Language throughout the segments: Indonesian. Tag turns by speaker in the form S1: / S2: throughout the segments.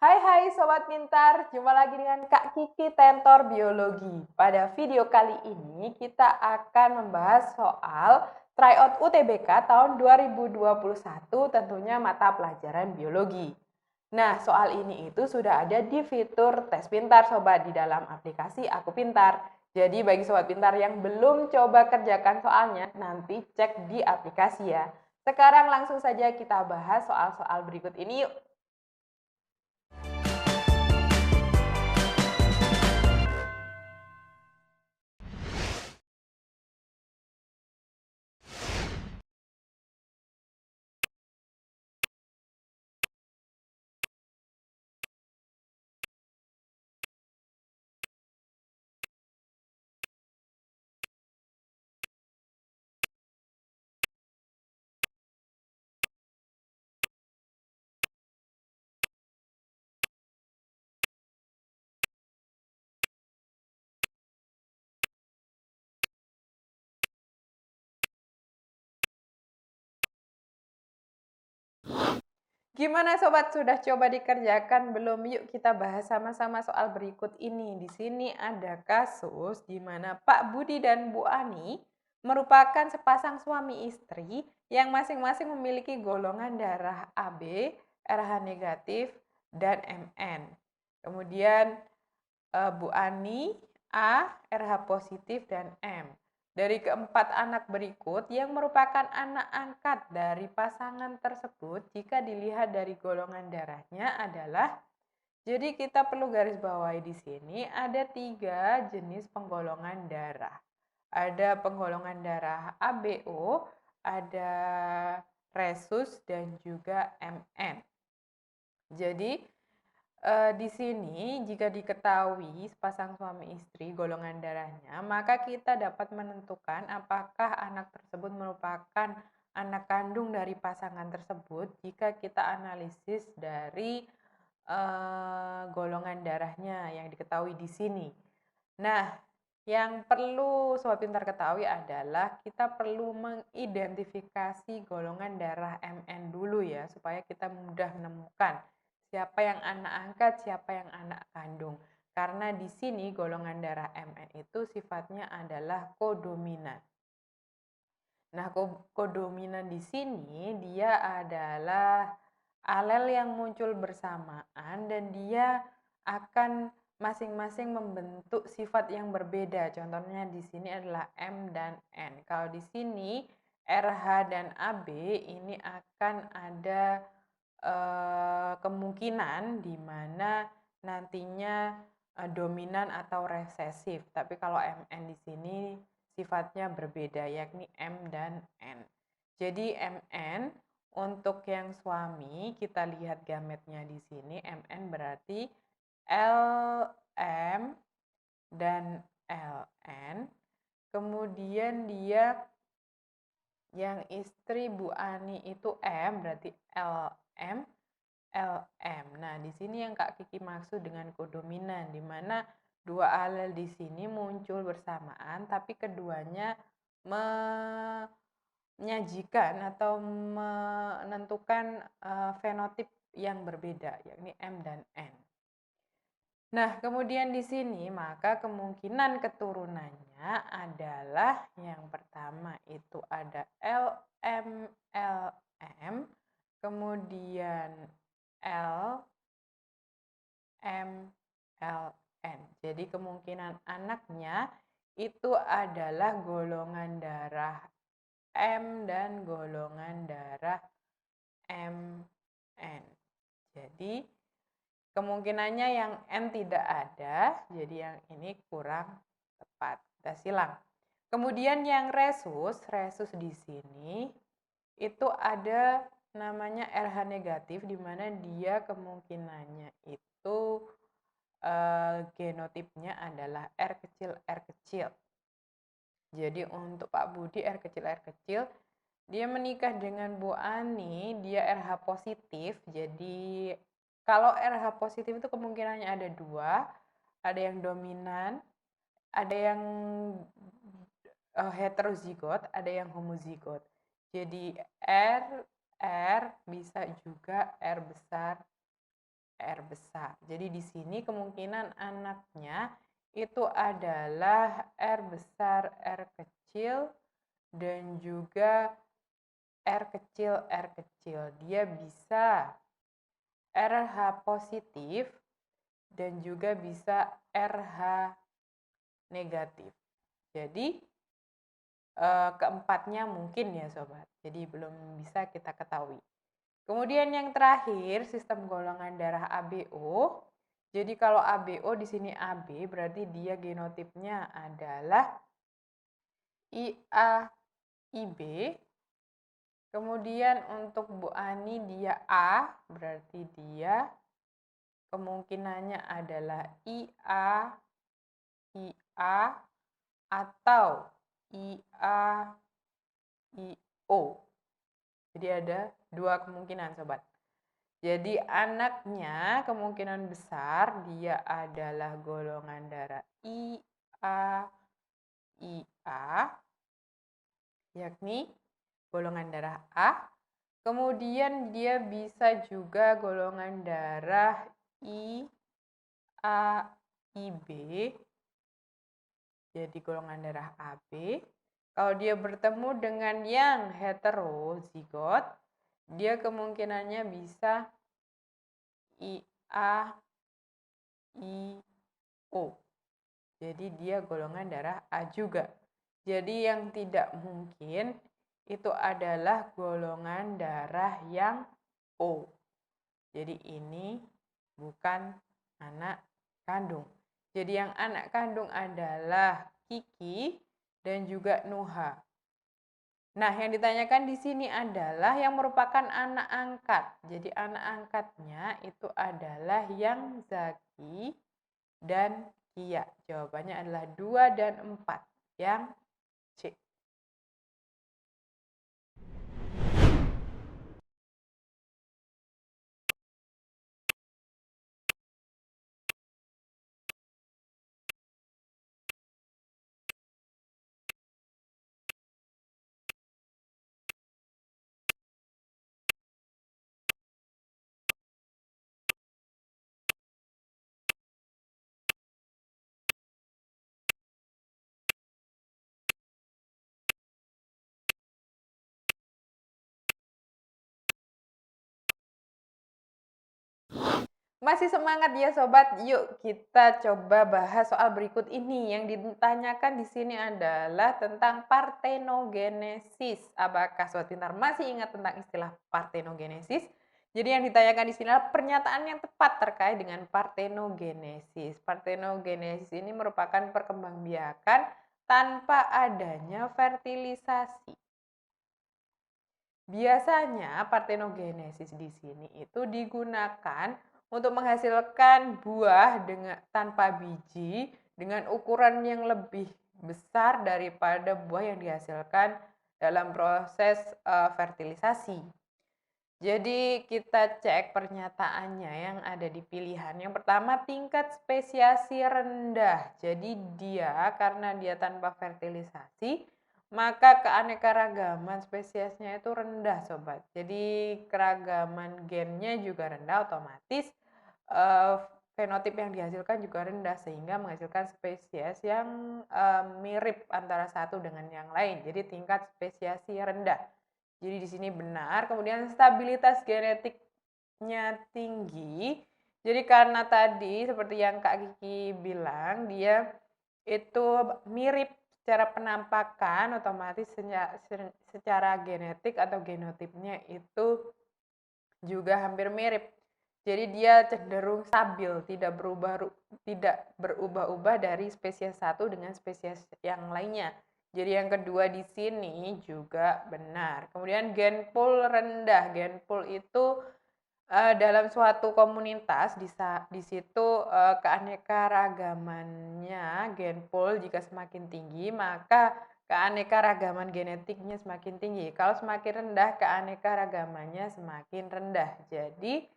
S1: Hai Sobat Pintar, jumpa lagi dengan Kak Kiki Tentor Biologi. Pada video kali ini kita akan membahas soal tryout UTBK tahun 2021, tentunya mata pelajaran biologi. Nah, soal ini itu sudah ada di fitur tes pintar Sobat di dalam aplikasi Aku Pintar. Jadi bagi Sobat Pintar yang belum coba kerjakan soalnya, nanti cek di aplikasi ya. Sekarang langsung saja kita bahas soal-soal berikut ini yuk. Gimana Sobat, sudah coba dikerjakan belum? Yuk kita bahas sama-sama soal berikut ini. Di sini ada kasus di mana Pak Budi dan Bu Ani merupakan sepasang suami istri yang masing-masing memiliki golongan darah AB, RH negatif, dan MN. Kemudian Bu Ani A, RH positif, dan M. Dari keempat anak berikut yang merupakan anak angkat dari pasangan tersebut, jika dilihat dari golongan darahnya adalah, jadi kita perlu garis bawahi di sini ada 3 jenis penggolongan darah. Ada penggolongan darah ABO, ada rhesus, dan juga MN. Jadi di sini jika diketahui sepasang suami istri golongan darahnya, maka kita dapat menentukan apakah anak tersebut merupakan anak kandung dari pasangan tersebut jika kita analisis dari golongan darahnya yang diketahui di sini. Nah, yang perlu Sobat Pintar ketahui adalah kita perlu mengidentifikasi golongan darah MN dulu ya, supaya kita mudah menemukan siapa yang anak angkat, siapa yang anak kandung. Karena di sini golongan darah MN itu sifatnya adalah kodominan. Nah, kodominan di sini dia adalah alel yang muncul bersamaan dan dia akan masing-masing membentuk sifat yang berbeda. Contohnya di sini adalah M dan N. Kalau di sini RH dan AB ini akan ada kemungkinan di mana nantinya dominan atau resesif. Tapi kalau MN di sini sifatnya berbeda, yakni M dan N. Jadi MN untuk yang suami kita lihat gametnya di sini, MN berarti LM dan LN. Kemudian dia yang istri Bu Ani itu M, berarti LM, LM. Nah, di sini yang Kak Kiki maksud dengan kodominan, di mana dua alel di sini muncul bersamaan, tapi keduanya menyajikan atau menentukan fenotip yang berbeda, yakni M dan N. Nah, kemudian di sini maka kemungkinan keturunannya adalah yang pertama itu ada LM, LM, kemudian L, M, LN. Jadi kemungkinan anaknya itu adalah golongan darah M dan golongan darah MN. Jadi kemungkinannya yang N tidak ada, jadi yang ini kurang tepat. Kita silang. Kemudian yang rhesus di sini itu ada namanya RH negatif, di mana dia kemungkinannya itu genotipnya adalah R kecil R kecil. Jadi untuk Pak Budi R kecil, dia menikah dengan Bu Ani, dia RH positif. Jadi kalau RH positif itu kemungkinannya ada 2, ada yang dominan, ada yang heterozigot, ada yang homozigot. Jadi R bisa juga R besar R besar. Jadi di sini kemungkinan anaknya itu adalah R besar, R kecil, dan juga R kecil, R kecil. Dia bisa RH positif dan juga bisa RH negatif. Jadi keempatnya mungkin ya sobat. Jadi belum bisa kita ketahui. Kemudian yang terakhir sistem golongan darah ABO. Jadi kalau ABO di sini AB berarti dia genotipnya adalah IA IB. Kemudian untuk Bu Ani dia A berarti dia kemungkinannya adalah IA IA atau IA IO. Jadi ada dua kemungkinan sobat. Jadi anaknya kemungkinan besar dia adalah golongan darah IA IA, yakni golongan darah A. Kemudian dia bisa juga golongan darah IA IB, jadi golongan darah AB. Kalau dia bertemu dengan yang heterozigot, dia kemungkinannya bisa IA IO. Jadi dia golongan darah A juga. Jadi yang tidak mungkin itu adalah golongan darah yang O. Jadi ini bukan anak kandung. Jadi yang anak kandung adalah Kiki dan juga Nuha. Nah, yang ditanyakan di sini adalah yang merupakan anak angkat. Jadi anak angkatnya itu adalah yang Zaki dan Kia. Jawabannya adalah 2 dan 4. Yang C. Masih semangat ya sobat? Yuk kita coba bahas soal berikut ini. Yang ditanyakan di sini adalah tentang partenogenesis. Apakah sobat pintar masih ingat tentang istilah partenogenesis? Jadi yang ditanyakan di sini adalah pernyataan yang tepat terkait dengan partenogenesis. Partenogenesis ini merupakan perkembangbiakan tanpa adanya fertilisasi. Biasanya partenogenesis di sini itu digunakan untuk menghasilkan buah tanpa biji dengan ukuran yang lebih besar daripada buah yang dihasilkan dalam proses fertilisasi. Jadi kita cek pernyataannya yang ada di pilihan. Yang pertama tingkat spesiasi rendah. Jadi dia karena dia tanpa fertilisasi, maka keanekaragaman spesiesnya itu rendah sobat. Jadi keragaman gennya juga rendah, otomatis fenotip yang dihasilkan juga rendah sehingga menghasilkan spesies yang mirip antara satu dengan yang lain. Jadi tingkat spesiasi rendah. Jadi di sini benar. Kemudian stabilitas genetiknya tinggi. Jadi karena tadi seperti yang Kak Kiki bilang, dia itu mirip secara penampakan, otomatis secara genetik atau genotipnya itu juga hampir mirip. Jadi dia cenderung stabil, tidak berubah-ubah dari spesies satu dengan spesies yang lainnya. Jadi yang kedua di sini juga benar. Kemudian gen pool rendah. Gen pool itu dalam suatu komunitas di situ keanekaragamannya gen pool jika semakin tinggi maka keanekaragaman genetiknya semakin tinggi. Kalau semakin rendah keanekaragamannya semakin rendah. Jadi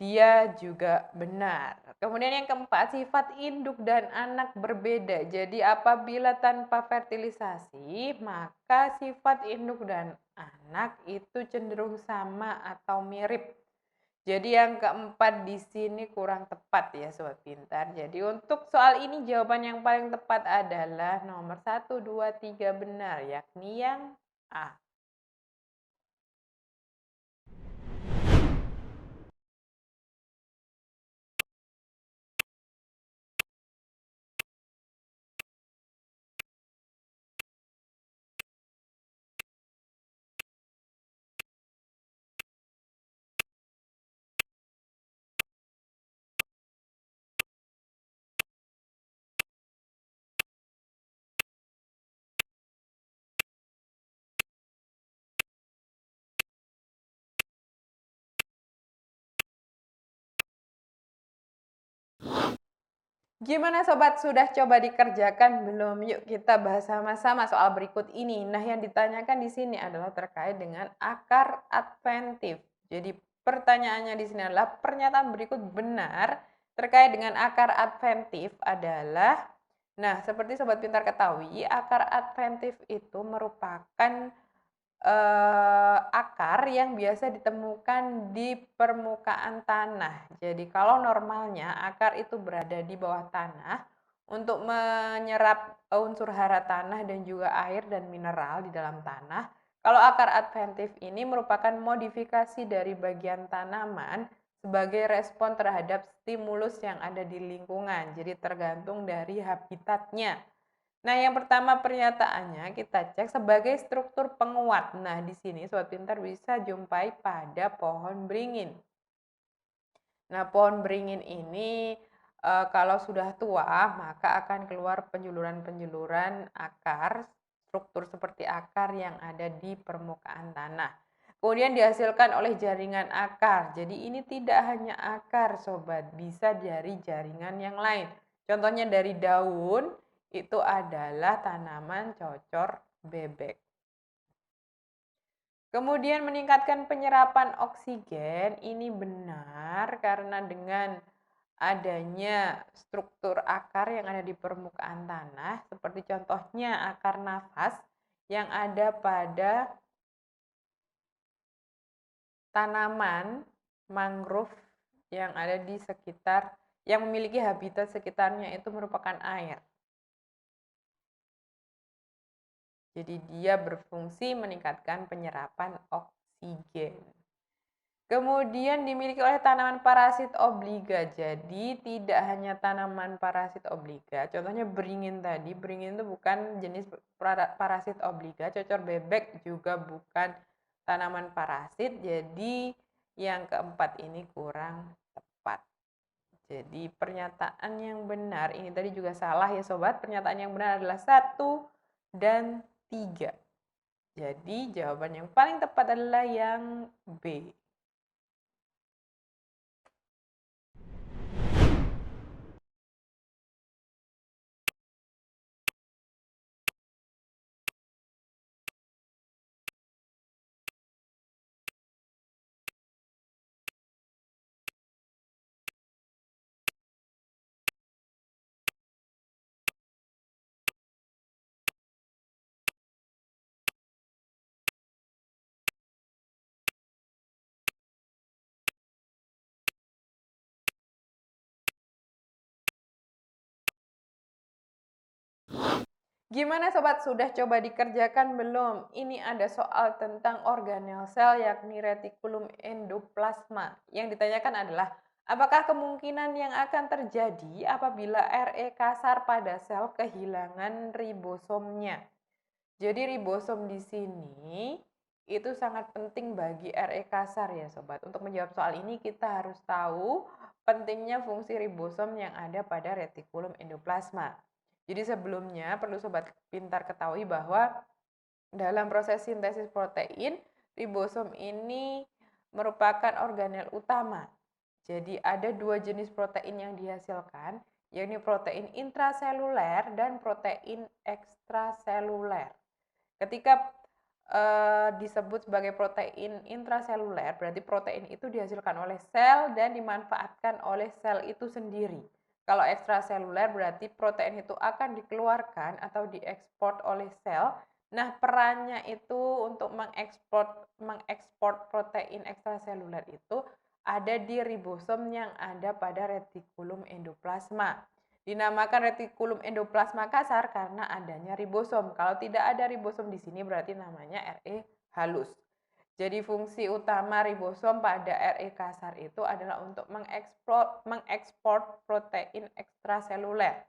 S1: dia juga benar. Kemudian yang keempat, sifat induk dan anak berbeda. Jadi apabila tanpa fertilisasi, maka sifat induk dan anak itu cenderung sama atau mirip. Jadi yang keempat di sini kurang tepat ya Sobat Pintar. Jadi untuk soal ini jawaban yang paling tepat adalah nomor 1, 2, 3 benar, yakni yang A. Gimana Sobat, sudah coba dikerjakan belum? Yuk kita bahas sama-sama soal berikut ini. Nah, yang ditanyakan di sini adalah terkait dengan akar adventif. Jadi pertanyaannya di sini adalah pernyataan berikut benar terkait dengan akar adventif adalah, nah seperti Sobat Pintar ketahui, akar adventif itu merupakan akar yang biasa ditemukan di permukaan tanah. Jadi kalau normalnya akar itu berada di bawah tanah untuk menyerap unsur hara tanah dan juga air dan mineral di dalam tanah. Kalau akar adventif ini merupakan modifikasi dari bagian tanaman sebagai respon terhadap stimulus yang ada di lingkungan. Jadi tergantung dari habitatnya. Nah, yang pertama pernyataannya kita cek sebagai struktur penguat. Nah, di sini Sobat Pintar bisa jumpai pada pohon beringin. Nah, pohon beringin ini kalau sudah tua, maka akan keluar penjuluran-penjuluran akar, struktur seperti akar yang ada di permukaan tanah. Kemudian dihasilkan oleh jaringan akar. Jadi ini tidak hanya akar, Sobat, bisa dari jaringan yang lain. Contohnya dari daun, itu adalah tanaman cocor bebek. Kemudian meningkatkan penyerapan oksigen, ini benar karena dengan adanya struktur akar yang ada di permukaan tanah, seperti contohnya akar nafas yang ada pada tanaman mangrove yang ada di sekitar, yang memiliki habitat sekitarnya itu merupakan air. Jadi dia berfungsi meningkatkan penyerapan oksigen. Kemudian dimiliki oleh tanaman parasit obliga. Jadi tidak hanya tanaman parasit obliga. Contohnya beringin tadi. Beringin itu bukan jenis parasit obliga. Cocor bebek juga bukan tanaman parasit. Jadi yang keempat ini kurang tepat. Jadi pernyataan yang benar, ini tadi juga salah ya Sobat. Pernyataan yang benar adalah 1 dan 3. Jadi jawaban yang paling tepat adalah yang B. Gimana Sobat, sudah coba dikerjakan belum? Ini ada soal tentang organel sel yakni retikulum endoplasma. Yang ditanyakan adalah, apakah kemungkinan yang akan terjadi apabila RE kasar pada sel kehilangan ribosomnya? Jadi ribosom di sini itu sangat penting bagi RE kasar ya Sobat. Untuk menjawab soal ini kita harus tahu pentingnya fungsi ribosom yang ada pada retikulum endoplasma. Jadi sebelumnya perlu Sobat Pintar ketahui bahwa dalam proses sintesis protein, ribosom ini merupakan organel utama. Jadi ada 2 jenis protein yang dihasilkan, yakni protein intraseluler dan protein ekstraseluler. Ketika disebut sebagai protein intraseluler, berarti protein itu dihasilkan oleh sel dan dimanfaatkan oleh sel itu sendiri. Kalau ekstraseluler berarti protein itu akan dikeluarkan atau diekspor oleh sel. Nah, perannya itu untuk mengekspor protein ekstraseluler itu ada di ribosom yang ada pada retikulum endoplasma. Dinamakan retikulum endoplasma kasar karena adanya ribosom. Kalau tidak ada ribosom di sini berarti namanya RE halus. Jadi fungsi utama ribosom pada RE kasar itu adalah untuk mengekspor protein ekstraseluler.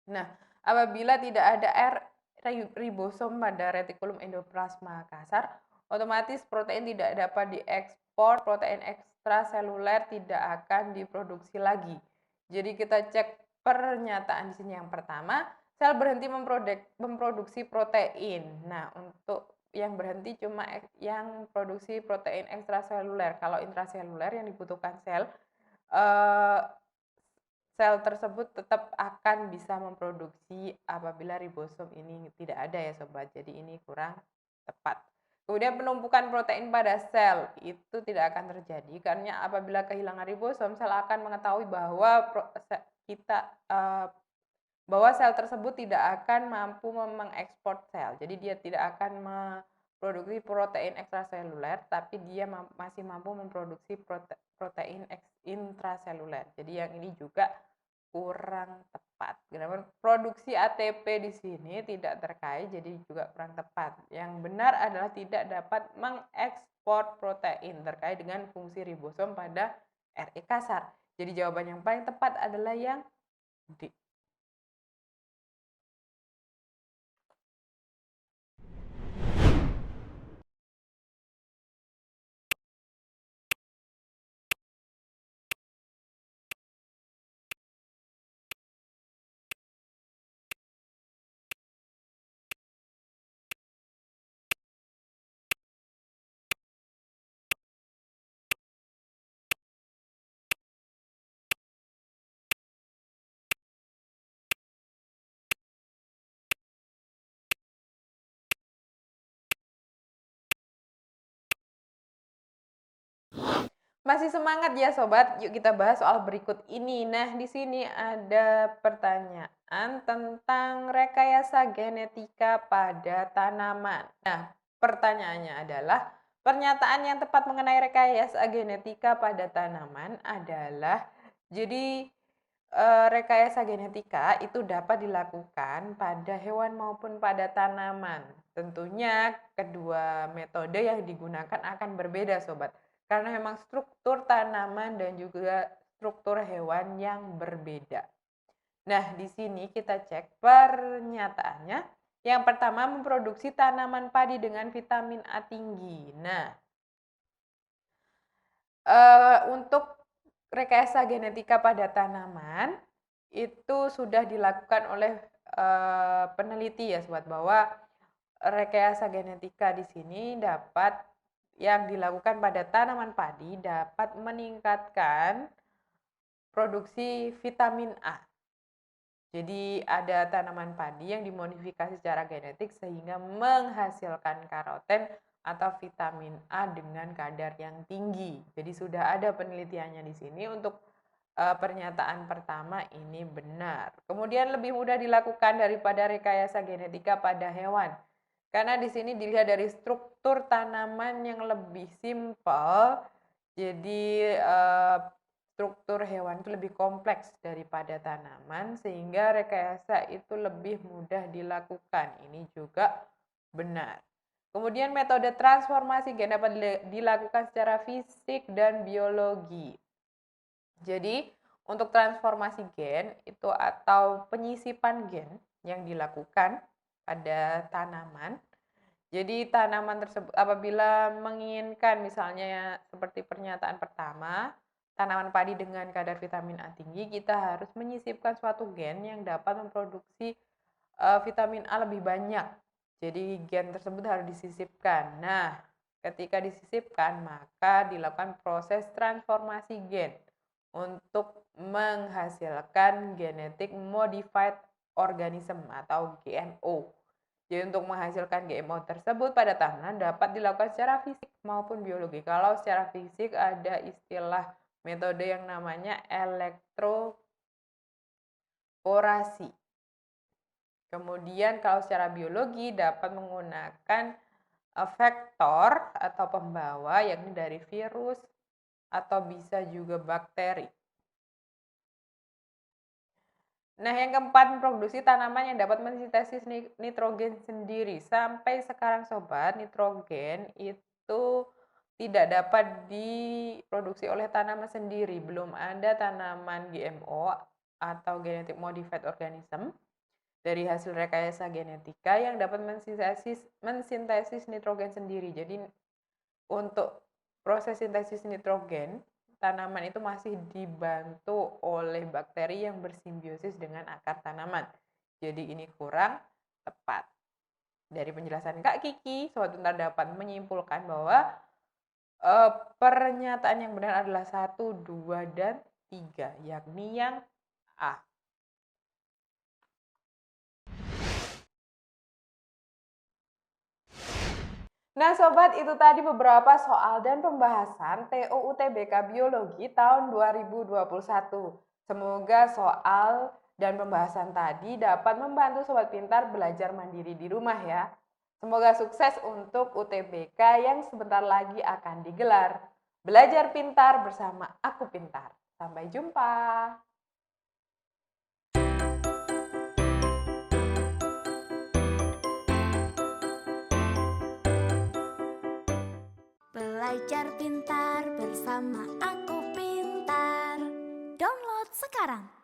S1: Nah, apabila tidak ada ribosom pada retikulum endoplasma kasar, otomatis protein tidak dapat diekspor, protein ekstraseluler tidak akan diproduksi lagi. Jadi kita cek pernyataan di sini yang pertama, sel berhenti memproduksi protein. Nah, untuk yang berhenti cuma yang produksi protein ekstraseluler. Kalau intraseluler yang dibutuhkan sel tersebut tetap akan bisa memproduksi apabila ribosom ini tidak ada ya sobat. Jadi ini kurang tepat. Kemudian penumpukan protein pada sel itu tidak akan terjadi karena apabila kehilangan ribosom sel akan mengetahui bahwa bahwa sel tersebut tidak akan mampu mengekspor sel. Jadi dia tidak akan memproduksi protein ekstraseluler, tapi dia masih mampu memproduksi protein intraseluler. Jadi yang ini juga kurang tepat. Kenapa? Produksi ATP di sini tidak terkait, jadi juga kurang tepat. Yang benar adalah tidak dapat mengekspor protein terkait dengan fungsi ribosom pada RE kasar. Jadi jawaban yang paling tepat adalah yang D. Masih semangat ya sobat? Yuk kita bahas soal berikut ini. Nah, di sini ada pertanyaan tentang rekayasa genetika pada tanaman. Nah, pertanyaannya adalah pernyataan yang tepat mengenai rekayasa genetika pada tanaman adalah jadi rekayasa genetika itu dapat dilakukan pada hewan maupun pada tanaman. Tentunya kedua metode yang digunakan akan berbeda sobat. Karena memang struktur tanaman dan juga struktur hewan yang berbeda. Nah, di sini kita cek pernyataannya. Yang pertama, memproduksi tanaman padi dengan vitamin A tinggi. Nah, untuk rekayasa genetika pada tanaman itu sudah dilakukan oleh peneliti ya sobat, bahwa rekayasa genetika di sini dapat yang dilakukan pada tanaman padi dapat meningkatkan produksi vitamin A. Jadi ada tanaman padi yang dimodifikasi secara genetik sehingga menghasilkan karoten atau vitamin A dengan kadar yang tinggi. Jadi sudah ada penelitiannya di sini untuk pernyataan pertama ini benar. Kemudian lebih mudah dilakukan daripada rekayasa genetika pada hewan. Karena di sini dilihat dari struktur tanaman yang lebih simpel, jadi struktur hewan itu lebih kompleks daripada tanaman, sehingga rekayasa itu lebih mudah dilakukan. Ini juga benar. Kemudian metode transformasi gen dapat dilakukan secara fisik dan biologi. Jadi untuk transformasi gen itu atau penyisipan gen yang dilakukan pada tanaman. Jadi tanaman tersebut apabila menginginkan misalnya seperti pernyataan pertama, tanaman padi dengan kadar vitamin A tinggi, kita harus menyisipkan suatu gen yang dapat memproduksi vitamin A lebih banyak. Jadi gen tersebut harus disisipkan. Nah, ketika disisipkan maka dilakukan proses transformasi gen untuk menghasilkan genetic modified organism atau GMO. Jadi untuk menghasilkan GMO tersebut pada tanaman dapat dilakukan secara fisik maupun biologi. Kalau secara fisik ada istilah metode yang namanya elektroporasi. Kemudian kalau secara biologi dapat menggunakan vektor atau pembawa yakni dari virus atau bisa juga bakteri. Nah, yang keempat, memproduksi tanaman yang dapat mensintesis nitrogen sendiri. Sampai sekarang sobat, nitrogen itu tidak dapat diproduksi oleh tanaman sendiri. Belum ada tanaman GMO atau genetic modified organism dari hasil rekayasa genetika yang dapat mensintesis nitrogen sendiri. Jadi untuk proses sintesis nitrogen, tanaman itu masih dibantu oleh bakteri yang bersimbiosis dengan akar tanaman. Jadi ini kurang tepat. Dari penjelasan Kak Kiki, Sobat Pintar dapat menyimpulkan bahwa pernyataan yang benar adalah 1, 2, dan 3, yakni yang A. Nah Sobat, itu tadi beberapa soal dan pembahasan TO UTBK Biologi tahun 2021. Semoga soal dan pembahasan tadi dapat membantu Sobat Pintar belajar mandiri di rumah ya. Semoga sukses untuk UTBK yang sebentar lagi akan digelar. Belajar pintar bersama Aku Pintar. Sampai jumpa.
S2: Belajar pintar bersama Aku Pintar. Download sekarang.